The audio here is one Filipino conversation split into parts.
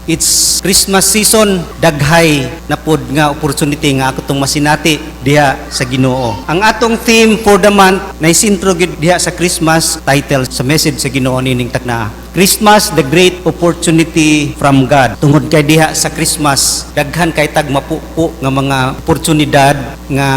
it's Christmas season, daghay na pod nga opportunity nga ako tong masinati diha sa Ginoo. Ang atong theme for the month na isintro gid diha sa Christmas title sa message sa Ginoo nining takna. Christmas, the great opportunity from God. Tungod kay diha sa Christmas, daghan kay tag mapupo nga mga oportunidad nga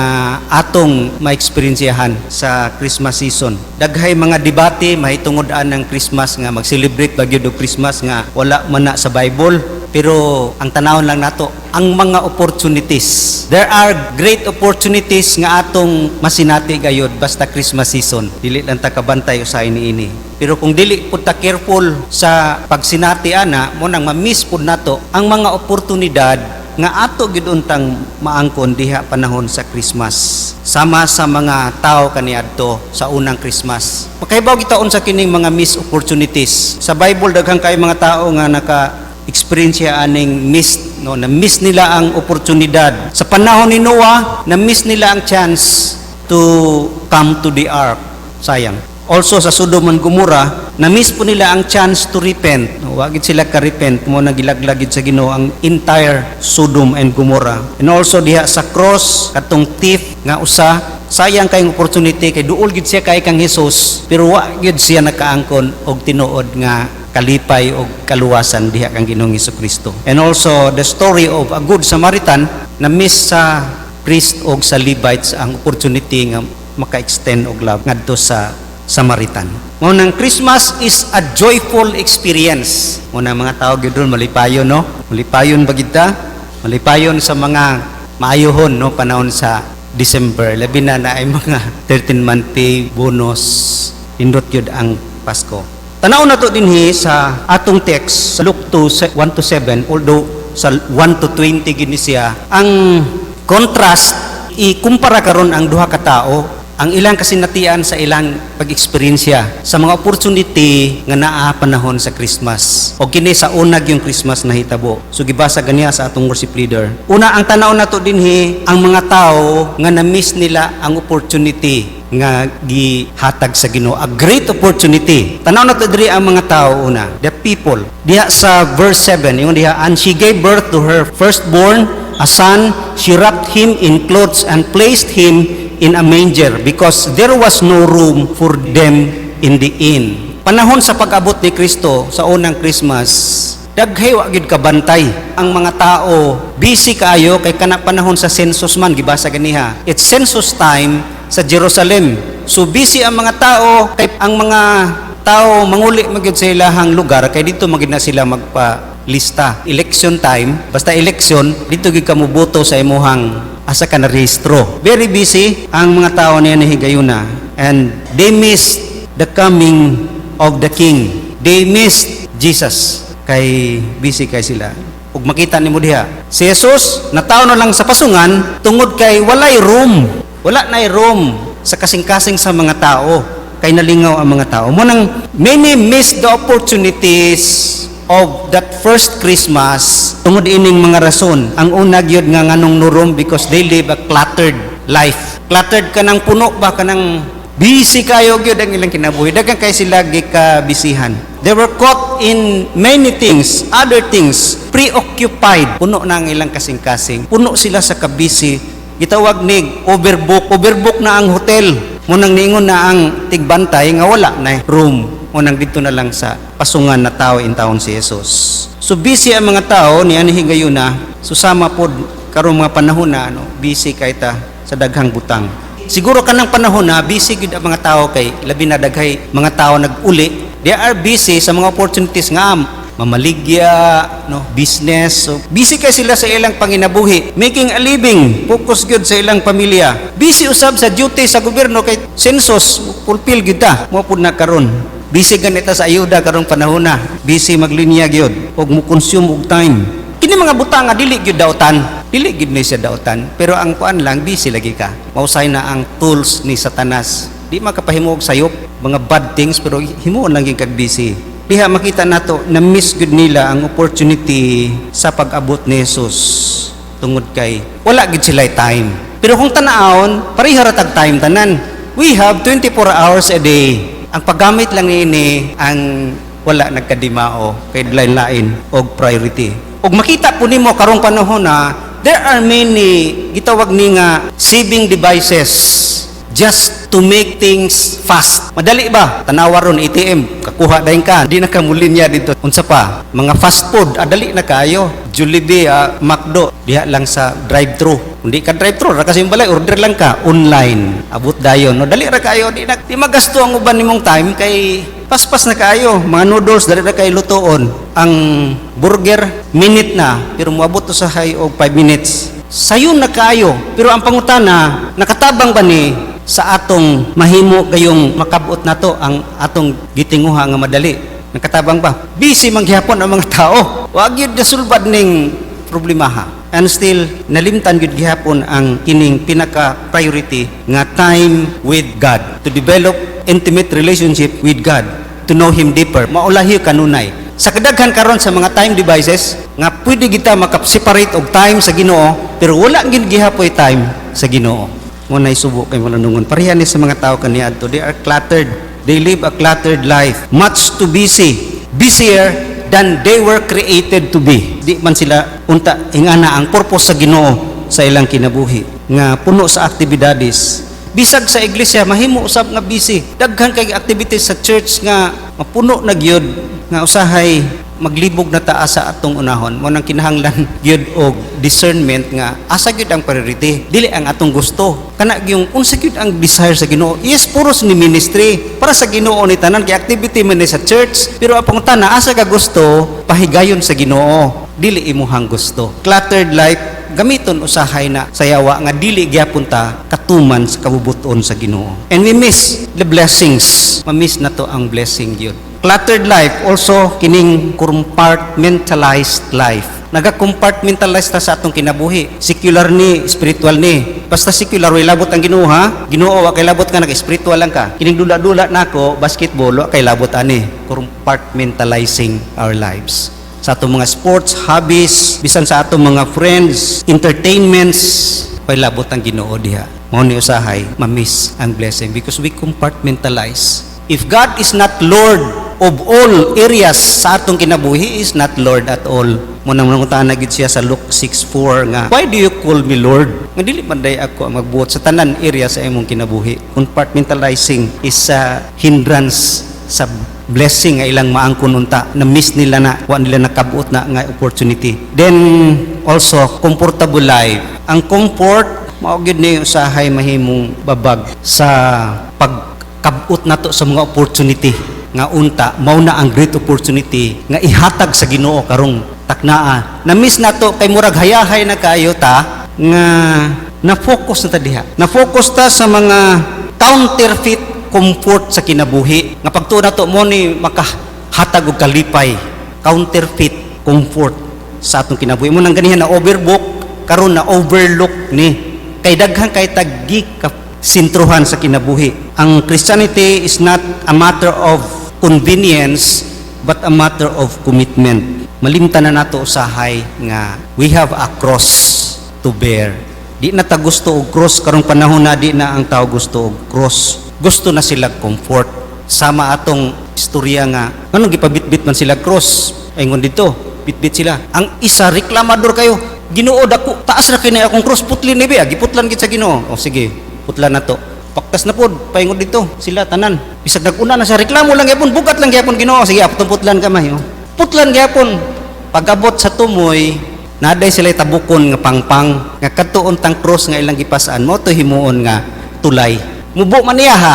atong maeksperiensyahan sa Christmas season. Daghay mga debate mahitungod-an ng Christmas nga mag-celebrate ba gyud og Christmas nga wala man na sa Bible. Pero ang tanawon lang nato ang mga opportunities. There are great opportunities nga atong masinati gayud basta Christmas season. Dili lang ta kabantay usahay niini. Pero kung dili pud ta careful sa pagsinati ana, mo nang ma-miss pud nato ang mga oportunidad nga ato gid untang maangkon diha panahon sa Christmas. Sama sa mga tao kaniadto sa unang Christmas. Makahibaw kita unsa kining mga missed opportunities. Sa Bible daghang kay mga tao nga naka-experience aning miss, no, na miss nila ang oportunidad. Sa panahon ni Noah, na miss nila ang chance to come to the ark. Sayang. Also sa Sodom and Gomorrah, na-miss po nila ang chance to repent. Wagid sila ka-repent mo nagilaglagid sa Ginoo ang entire Sodom and Gomorrah. And also diha sa cross katong thief nga usa, sayang kay opportunity kay duol gid siya kay kang Hesus, pero wa gid siya nakaangkon og tinuod nga kalipay og kaluwasan diha kang Ginoong Hesukristo. And also the story of a good Samaritan na miss sa priest og sa Levites ang opportunity nga maka-extend og love ngadto sa Samaritan. Ngunang Christmas is a joyful experience. Ngunang mga tao gidron malipayon, no? Malipayon ba kita? Malipayon sa mga maayohon, no? Panahon sa December. Labi na ay mga 13-month pay, bonus, indot yun ang Pasko. Tanaw na to dinhi sa atong text sa Luke 2, 1-7, although sa 1-20 gini siya. Ang contrast, ikumpara karon ang duha ka tao ang ilang kasinatian sa ilang pag-eksperyensya sa mga opportunity nga naa panahon sa Christmas. O kini sa unag yung Christmas na hitabo. So gibasa ganiya sa atong worship leader. Una ang tanaw nato dinhi ang mga tao nga na-miss nila ang opportunity nga gihatag sa Ginoo. A great opportunity. Tanaw nato diri ang mga tao una, the people. Diha sa verse 7, yung diha, and she gave birth to her firstborn, a son. She wrapped him in clothes and placed him in a manger because there was no room for them in the inn. Panahon sa pag-abot ni Kristo sa unang Christmas, daghay wa gid kabantay ang mga tao, busy kaayo kay kana panahon sa census man gibasa ganiha. It's census time sa Jerusalem. So busy ang mga tao kay ang mga tao manguli magyud sa ilahang lugar kay dito magid na sila magpa-lista. Election time, basta election dito gid ka moboto sa imuhang asa ka na rehistro. Very busy ang mga tao niya na higayuna. And they missed the coming of the King. They missed Jesus. Kay busy kay sila. Ug makita nimo diha, si Jesus nataw na lang sa pasungan tungod kay walay room. Wala nay room sa kasing-kasing sa mga tao. Kay nalingaw ang mga tao. Munang many missed the opportunities of that first Christmas tungod ining mga rason. Ang una gyud nga nganong nurom because they live a cluttered life. Cluttered ka ng puno ba ka ng busy kayo gyud ang ilang kinabuhi. Daghang kay sila gikabisihan. They were caught in many things, other things, preoccupied. Puno na ang ilang kasing-kasing. Puno sila sa kabisi. Gitawag ni overbook na ang hotel. Munang niingon na ang tigbantay nga wala na room. Unang dito na lang sa pasungan na tao in taon si Jesus. So busy ang mga tao ni ani higayuna, susama pod karong mga panahon na busy kay ta sa daghang butang. Siguro kanang panahon na busy gid ang mga tao kay labi na daghay mga tao nag-uli. They are busy sa mga opportunities nga mamaligya, business. So busy kay sila sa ilang panginabuhi, making a living, focus gyud sa ilang pamilya. Busy usab sa duty sa gobyerno kay census fulfill gyud ta. Mo pud na karon. Busy ganita sa ayuda karong panahon na. Busy maglinya gyud og mo consume og time. Kini mga butang nga dili gyud daotan. Dili gyud ni siya daotan, pero ang kuan lang busy lagi ka. Mausay na ang tools ni Satanas. Di makapahimo og sayop, mga bad things pero himuon lang gyud kag busy. Diha makita nato na miss gyud nila ang opportunity sa pag-abot ni Jesus tungod kay wala gyud sila time. Pero kung tanaon, pareha ra tag time tanan. We have 24 hours a day. Ang paggamit lang ni ang wala nagkadimao kay lain-lain og priority. Og makita po nimo karong panahon na there are many gitawag ni nga saving devices just to make things fast. Madali ba? Tanawa ron ATM, kakuha dayon ka, di na ka mulinya dito. Unsa pa? Mga fast food, adali na kayo. Jollibee, McDo, diha lang sa drive-thru. Hindi ka drive-thru, ra kasi balay, order lang ka online. Abot dayon, no dali ra kayo, di magasto ang uban nimong time kay paspas na kayo. Mga noodles dali ra kay lutoon. Ang burger minute na, pero moabot to sa hay og 5 minutes. Sayon na kayo, pero ang pangutana, nakatabang ba ni sa atong mahimo kayong makabot na to ang atong gitinguha nga madali? Nakatabang ba? Busy manghihapon ang mga tao. Wag yun nasulbad ning problemaha. And still, nalimtan yun gihapon ang kining pinaka-priority nga time with God. To develop intimate relationship with God. To know Him deeper. Maulahi kanunay. Sa kadaghan karon sa mga time devices, nga pwede kita makap-separate og time sa Ginoo, pero wala gid gihapoy time sa Ginoo. Ngunay subo kay manunungon. Pareha ni sa mga tao kaniadto, they are cluttered. They live a cluttered life. Much too busy. Busier than they were created to be. Di man sila unta ingana ang purpose sa Ginoo sa ilang kinabuhi. Nga puno sa aktibidades. Bisag sa iglesia, mahimo usab nga busy. Daghan kay activities sa church nga mapuno na gyud nga usahay maglibog na taas sa atong unahon. Mo nang kinahanglan gyud og discernment nga asa gyud ang priority, dili ang atong gusto. Kana gyung unsa gyud ang desire sa Ginoo. Yes, puros ni ministry para sa Ginoo ni tanan kay activity man ni sa church, pero apong tanan asa ka gusto pahigayon sa Ginoo, dili imuhang gusto. Cluttered life gamiton usahay na sayawa nga dili gyapon ta katuman sa kabubuton sa Ginoo. And we miss the blessings. Ma-miss na to ang blessing gyud. Cluttered life, also kining compartmentalized life. Naga-compartmentalize ta sa atong kinabuhi. Secular ni, spiritual ni. Basta secular, way labot ang Ginoo ha. Ginoo, wa kay labot ka, nag-spiritual lang ka. Kining dula-dula nako, basketball, wa kay labot ani. Compartmentalizing our lives. Sa atong mga sports, hobbies, bisan sa atong mga friends, entertainments, way labot ang Ginoo diha. Mao ni usahay, ma-miss ang blessing because we compartmentalize. If God is not Lord of all areas sa atong kinabuhi, is not Lord at all. Munang nanguntahan na gid siya sa Luke 6:4 nga, why do you call me Lord? Nga dili man day ako ang magbuot sa tanan area sa imong kinabuhi. Compartmentalizing is a hindrance sa blessing nga ilang maangkon unta, na miss nila na, wa nila nakabuot na nga opportunity. Then also comfortable life. Ang comfort mao gyud ni usahay mahimong babag sa pagkabot nato sa mga opportunity nga unta mao na ang great opportunity nga ihatag sa Ginoo karong taknaa. Na miss nato kay murag hayahay na kaayo ta nga na-focus na ta diha. Na-focus ta sa mga counterfeit comfort sa kinabuhi nga pagtuo nato mo ni makahatag og kalipay. Counterfeit comfort sa atong kinabuhi. Mo nang ganihan na overbook karon na overlook ni kay daghan kay taggi ka sintruhan sa kinabuhi. Ang Christianity is not a matter of convenience but a matter of commitment. Malimtan na nato usahay nga we have a cross to bear. Di na ta gusto og cross karong panahon na, di na ang tao gusto og cross. Gusto na sila comfort. Sama atong istorya nga anong gipabitbit man sila cross. Ingon dito, bitbit sila. Ang isa reklamador kayo, Ginoo dako, taas ra kay na akong cross, putlin ni ba? Giputlan gid sa Ginoo. O sige, putlan na to. Paktas na pod, paingon dito, sila tanan. Bisag nag-una na sa reklamo lang gyapon, bugat lang gyapon Ginoo. Sige, apon putlan kamay. Putlan gyapon. Pagabot sa tumoy, naday sila tabukon nga pangpang, nga katuon tang cross nga ilang gipasaan mo to himuon nga tulay. Mubo man niya ha,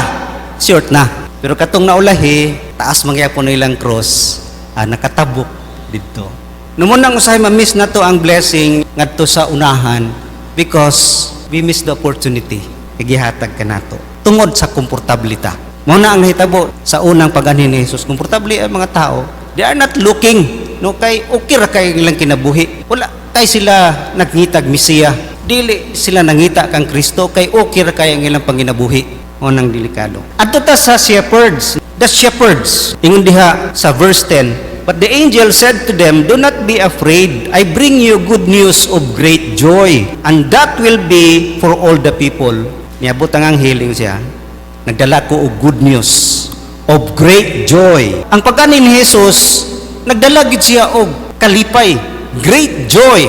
short na. Pero katong naulahi, taas man gyapon ilang cross, nakatabok dito. Numon nang usahay ma-miss na to ang blessing ngadto sa unahan because we miss the opportunity. Gihatag ka nato tungod sa komportabilita. Mao na ang nahitabo sa unang pag-anhin ni Jesus. Komportable ang mga tao. They are not looking no kay okay ra kay ilang kinabuhi. Wala kay sila nagngitag Mesiya. Dili sila nangita kang Kristo kay okay ra kay ang ilang panginabuhi. Mao nang delikado. Adto ta sa shepherds. The shepherds ingon diha sa verse 10. But the angel said to them, do not be afraid. I bring you good news of great joy, and that will be for all the people. Niabot ang healing siya. Nagdala ko og good news of great joy. Ang pag-ani ni Jesus, nagdala gid siya og kalipay, great joy.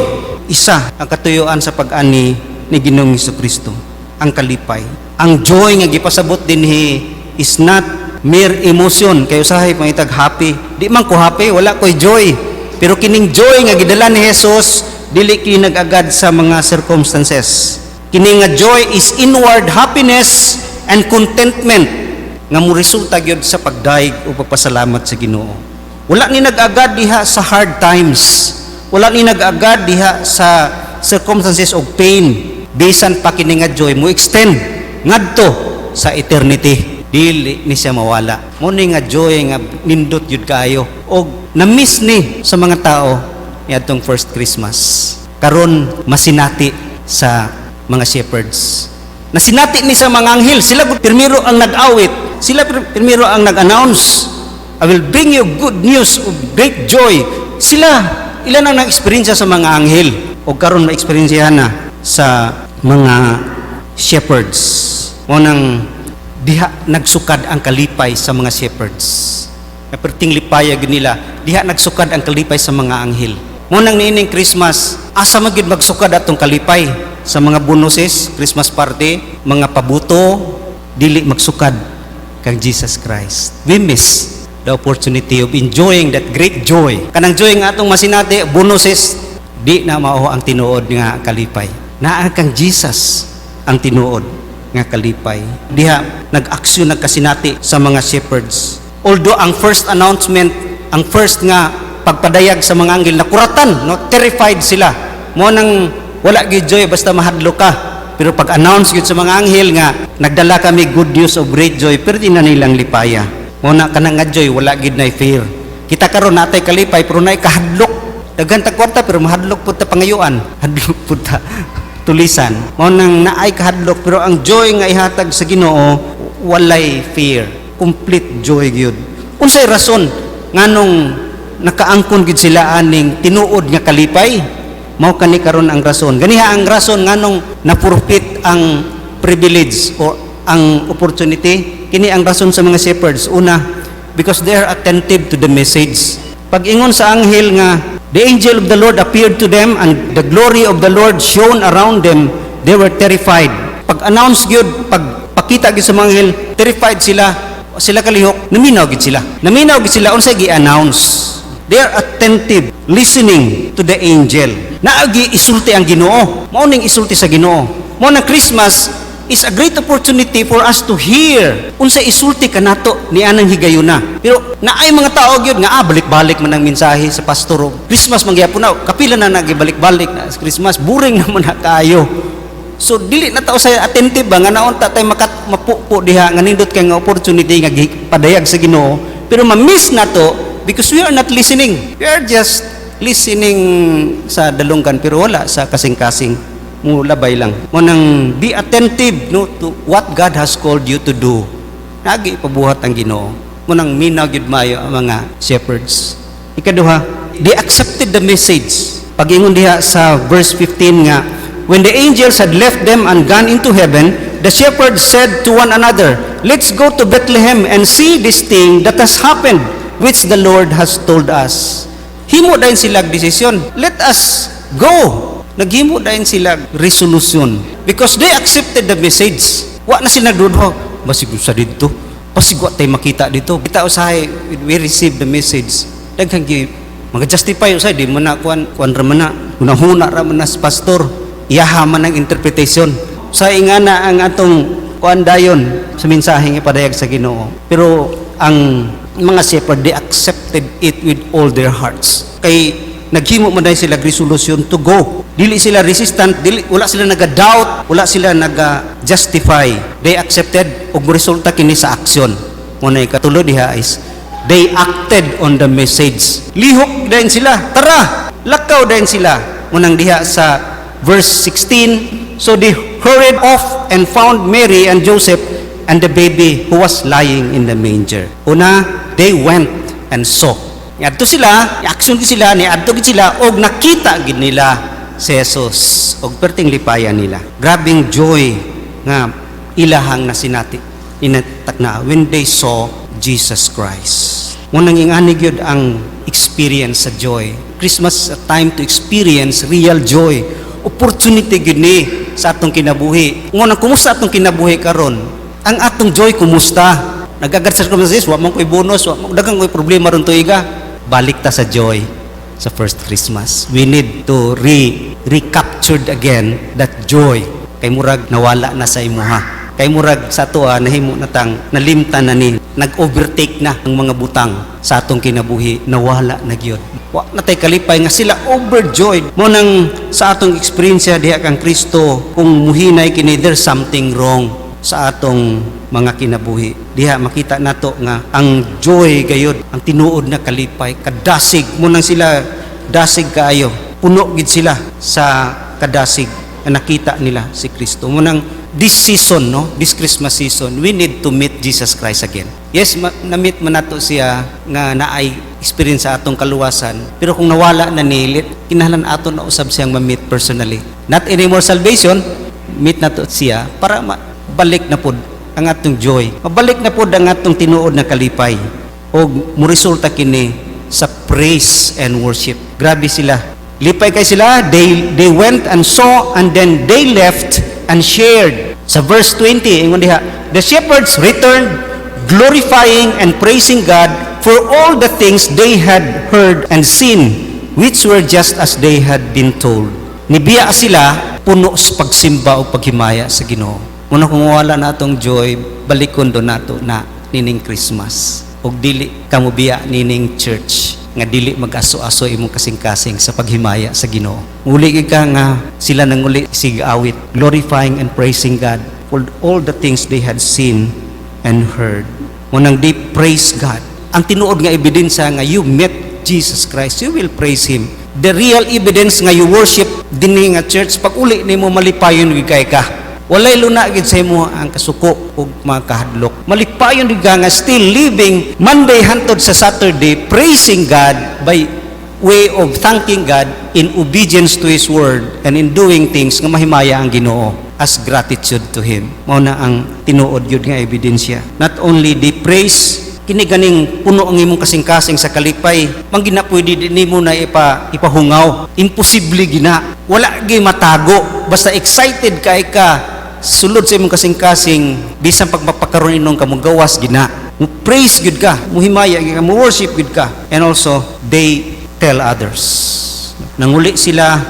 Isa ang katuyuan sa pag-ani ni Ginoong Jesucristo, ang kalipay. Ang joy nga gipasabot dinhi is not mere emotion, kayo sahay pangitag happy. Di man ko happy, wala ko'y joy. Pero kining joy nga gidala ni Jesus, dili kini nag-agad sa mga circumstances. Kini nga joy is inward happiness and contentment nga resulta gyud sa pagdaig o pagpasalamat sa Ginoo. Wala ni nag-agad diha sa hard times. Wala ni nag-agad diha sa circumstances of pain. Bisan pa kini nga joy mo extend ngadto sa eternity. Dili ni siya mawala. Mo ni nga joy nga nindot yun kayo. O na-miss ni sa mga tao niadtong first Christmas. Karon masinati sa mga shepherds. Nasinati ni sa mga anghel. Sila pirmiro ang nag-awit. Sila pirmiro ang nag-announce. I will bring you good news of great joy. Sila, ilan ang na-experience sa mga anghel. O karon ma-experience na sa mga shepherds. O nang diha nagsukad ang kalipay sa mga shepherds. Naperting lipaya nila, diha nagsukad ang kalipay sa mga anghel. Mo nang niining Christmas, asa man gyud magsukad atong kalipay sa mga bonuses, Christmas party, mga pabuto, dili magsukad kang Jesus Christ. We miss the opportunity of enjoying that great joy. Kanang joy nga atong masinati, bonuses, di na mao ang tinuod nga kalipay. Naa kang Jesus ang tinuod nga kalipay. Diha nag-aksyon nagkasinati sa mga shepherds. Although ang first announcement, ang first nga pagpadayag sa mga anghel, nakuratan, no, terrified sila. Mo nang wala gyud joy basta mahadlo ka. Pero pag announce gyud sa mga anghel nga nagdala kami good news of great joy, pero di na nilang lipaya. Mo na kanang nga joy wala gyud na fear. Kita karon natay kalipay pero naay kahadlok. Daghan ta kwarta pero mahadlok pud ta pangayuan. Hadlok pud ta tulisan. Mo nang naay kahadlok pero ang joy nga ihatag sa Ginoo walay fear. Complete joy gyud. Unsay rason nganong nakaangkon gid sila aning tinuod nga kalipay? Mao kani karon ang rason. Ganiha ang rason nganong napurpit ang privilege o ang opportunity. Kini ang rason sa mga shepherds. Una, because they are attentive to the message. Pag ingon sa anghel nga the angel of the Lord appeared to them and the glory of the Lord shone around them, they were terrified. Pag announce gyud, pag pakita gyud sa mga anghel, terrified sila kalihok, naminaw gid sila unsay gi-announce. They are attentive, listening to the angel. Naagi isulti ang Ginoo. Mao ning isulti sa Ginoo. Mao nang Christmas is a great opportunity for us to hear unsay isulti kanato ni anang higayuna. Pero naay mga tao gyud nga balik-balik man ang mensahe sa pastor. Christmas mangyapon na, kapila na nagibalik-balik na sa Christmas, boring naman na kayo. So dili na tao sa attentive ba nga naon ta tay mapupo diha nga nindot kay nga opportunity nga padayag sa Ginoo, pero ma-miss na to because we are not listening. We are just listening sa dalunggan pero wala sa kasing-kasing. Mo labay lang. Mo nang be attentive no to what God has called you to do. Nagi pabuhat ang Ginoo. Mo nang minaw gyud maayo ang mga shepherds. Ikaduha, they accepted the message. Pag-ingon diha sa verse 15 nga, when the angels had left them and gone into heaven, the shepherds said to one another, "Let's go to Bethlehem and see this thing that has happened, which the Lord has told us." Himo dayon sila desisyon. Let us go. Naghimo dayon sila resolution because they accepted the message. Wa na sila nagdudo, basig sa dito. Basig wa tay makita dito. Kita usahay we receive the message. Daghang gi mag-justify usay di man na kuan ra man na. Hunahuna ra man na sa pastor. Iyaha man ang interpretation. Sa ingana ang atong kuan dayon sa mensahe nga padayag sa Ginoo. Pero ang mga shepherd, they accepted it with all their hearts. Kay naghimo man dahil sila resolution to go. Dili sila resistant, wala sila naga-doubt, wala sila naga-justify. They accepted ug resulta kini sa aksyon. Muna ikatulo diha is they acted on the message. Lihok din sila. Tara, lakaw din sila. Munang diha sa verse 16, so they hurried off and found Mary and Joseph and the baby who was lying in the manger. Una, they went and saw. Niadto sila, action gid sila, niadto gid sila og nakita gid nila si Jesus og perting lipayan nila. Grabing joy nga ilahang nasinati inatak na when they saw Jesus Christ. Munang ingani gyud ang experience sa joy. Christmas is a time to experience real joy. Opportunity gyud ni sa atong kinabuhi. Ngunang kumusta atong kinabuhi karon? Ang atong joy kumusta? Nagagat sa Christmas, wa man koy bonus, wa man daghang koy problema ron tuiga. Balik ta sa joy sa first Christmas. We need to recapture again that joy. Kay murag nawala na sa imuha. Kay murag sa tuwa nahimo natang nalimtan na ni, nag-overtake na ang mga butang sa atong kinabuhi, nawala na gyud. Wa natay kalipay nga sila overjoyed mo nang sa atong experience diha kang Kristo. Kung muhinay kini, there's something wrong sa atong mga kinabuhi. Diha makita nato nga ang joy gayud, ang tinuod na kalipay, kadasig mo nang sila dasig kaayo. Puno gid sila sa kadasig na nakita nila si Kristo. Mo nang this season, no, this Christmas season, we need to meet Jesus Christ again. Yes, na-meet man nato siya nga naay experience sa atong kaluwasan, pero kung nawala na nilit, kinahanglan ato na usab siyang ma-meet personally. Not anymore salvation, meet nato siya para balik na pod ang atong joy. Mabalik na pod ang atong tinuod na kalipay. O muresulta kini sa praise and worship. Grabe sila. Lipay kay sila, they went and saw and then they left and shared. Sa verse 20, ingon diha, the shepherds returned, glorifying and praising God for all the things they had heard and seen, which were just as they had been told. Nibiya sila, puno sa pagsimba o paghimaya sa Ginoo. Muna kung wala na atong joy, balikon do nato na nining Christmas. O dili kamubiya nining church, nga dili mag-aso-aso imong kasing-kasing sa paghimaya sa Ginoo. Uli ka nga sila nanguli sig-awit, glorifying and praising God for all the things they had seen and heard. Munang they praise God. Ang tinuod nga ebidensya nga you met Jesus Christ, you will praise Him. The real evidence nga you worship dinhi nga church, pag uli nimo malipayon gid ka. Walay luna gid sa imo ang kasuko ug mga kahadlok. Malipayon gid nga still living Monday hantod sa Saturday, praising God by way of thanking God in obedience to His word and in doing things nga mahimaya ang Ginoo as gratitude to Him. Mao na ang tinuod gyud nga ebidensya. Not only they praise, kini ganing puno ang imong kasing-kasing sa kalipay, manggina pwede nimo na ipahungaw. Imposible gina. Wala gyud matago. Basta excited kay ka sulod sa imong kasing-kasing, bisan pagmapakaroon inong kamong gawas gina. Mo praise gyud ka, muhimaya gyud ka, mo worship gyud ka. And also they tell others. Nanguli sila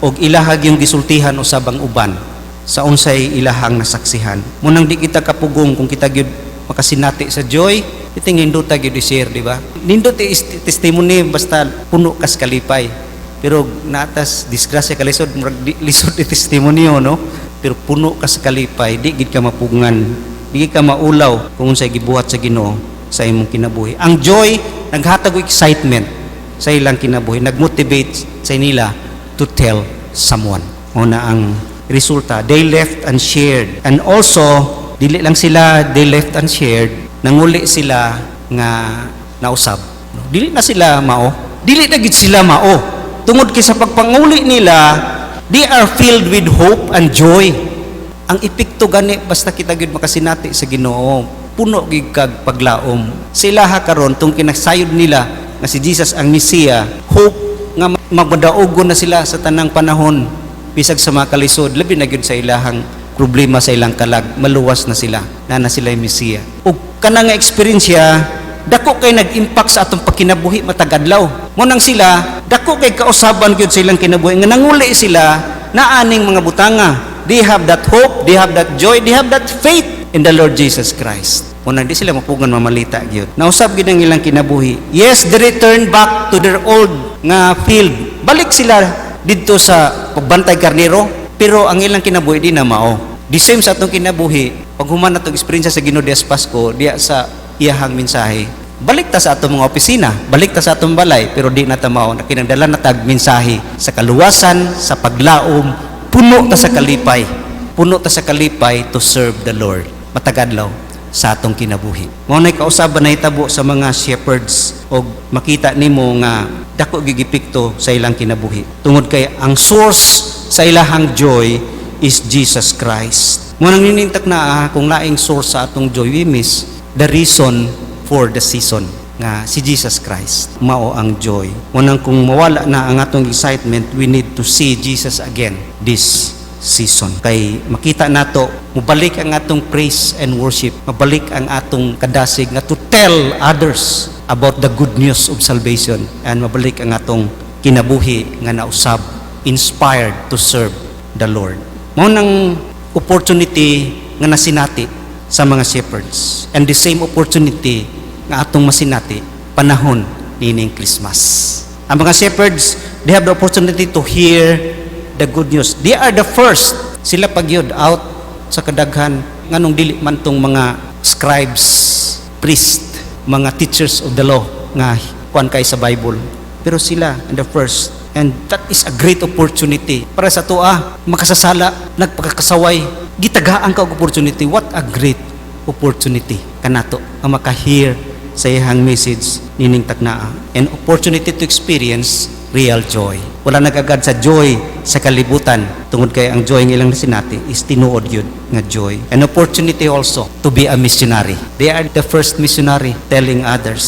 og ilahag yung gisultihan usab ang uban sa unsay ilahang nasaksihan. Munang di kita kapugong kung kita gyud makasinati sa joy, iting nindot gyud i-share, di ba? Nindot testimony basta puno kas kalipay. Pero natas disgrasya kalisod murag lisod di testimony no? Pero puno kas kalipay, di gid ka mapugngan, di gid ka maulaw kung unsay gibuhat sa Ginoo sa imong kinabuhi. Ang joy naghatag og excitement sa ilang kinabuhi, nagmotivate sa nila to tell someone. Una ang resulta, they left and shared. And also, dili lang sila they left and shared, nanguli sila nga nausab. Dili na sila mao. Dili na gid sila mao. Tungod kay sa pagpanguli nila, they are filled with hope and joy. Ang epekto gani basta kita gid makasinati sa Ginoo, puno gid kag paglaom. Sila ha karon tung kinasayod nila nga si Jesus ang Mesiya, hope nga magmadaogon na sila sa tanang panahon bisag sa mga kalisod, labi na gyud sa ilahang problema sa ilang kalag, maluwas na sila na sila yung Mesiya. Ug kana nga eksperyensya dako kay nag-impact sa atong pagkinabuhi matag adlaw. Mo nang sila dako kay kausaban gyud sa ilang kinabuhi nga nanguli sila na aning mga butanga. They have that hope, they have that joy, they have that faith in the Lord Jesus Christ. Mo nang di sila mapugan mamalita gyud. Nausab gyud ang ilang kinabuhi. Yes, they return back to their old nga field. Balik sila dito sa pagbantay karnero, pero ang ilang kinabuhi di na mao. The same sa atong kinabuhi, pag human natong experience sa Ginoo Dias Pasko, diya sa iyahang mensahe. Balik ta sa atong mga opisina, balik ta sa atong balay, pero di na ta mao na kinahanglan na tag mensahe sa kaluwasan, sa paglaom, puno ta sa kalipay. Puno ta sa kalipay to serve the Lord. Matagadlaw sa atong kinabuhi. Mao nay kausaban na hitabo sa mga shepherds og makita nimo nga dako gigipikto sa ilang kinabuhi. Tungod kay ang source sa ilahang joy is Jesus Christ. Mo nang ninintak na kung laing source sa atong joy, we miss the reason for the season nga si Jesus Christ mao ang joy. Munang kung mawala na ang atong excitement, we need to see Jesus again this season. Kay makita nato mubalik ang atong praise and worship, mabalik ang atong kadasig nga to tell others about the good news of salvation, and mabalik ang atong kinabuhi nga nausab, inspired to serve the Lord. Mao nang opportunity nga nasinati sa mga shepherds, and the same opportunity nga atong masinati panahon nining Christmas. Ang mga shepherds, they have the opportunity to hear the good news. They are the first. Sila pagyod out sa kadaghan nganong dili man tong mga scribes, priest, mga teachers of the law nga kuan kay sa Bible. Pero sila and the first, and that is a great opportunity para sa tuwa makasasala, nagpakakasaway, gitagaan ka og opportunity. What a great opportunity kanato ang makahear sa iyang message nining taknaa, and opportunity to experience real joy. Wala nagagad sa joy sa kalibutan tungod kay ang joy nga ilang nasinati is tinuod yun nga joy. An opportunity also to be a missionary. They are the first missionary telling others,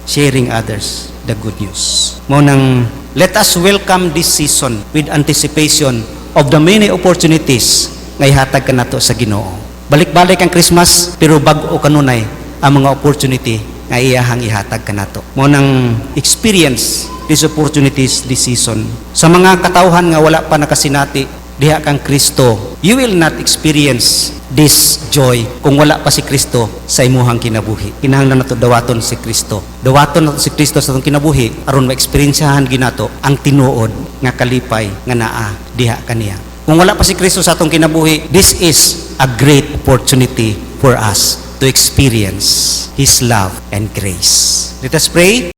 sharing others the good news. Mao nang let us welcome this season with anticipation of the many opportunities nga ihatag kanato sa Ginoo. Balik-balik ang Christmas pero bag-o kanunay ang mga opportunity nga iyahang ihatag kanato. Mao nang experience these opportunities this season. Sa mga katawhan nga wala pa nakasinati diha kang Kristo, you will not experience this joy kung wala pa si Kristo sa imuhang kinabuhi. Kinahanglan nato dawaton si Kristo. Dawaton nato si Kristo sa atong kinabuhi aron ma-experiencehan ginato ang tinuod nga kalipay nga naa diha kaniya. Kung wala pa si Kristo sa atong kinabuhi, this is a great opportunity for us to experience His love and grace. Let us pray.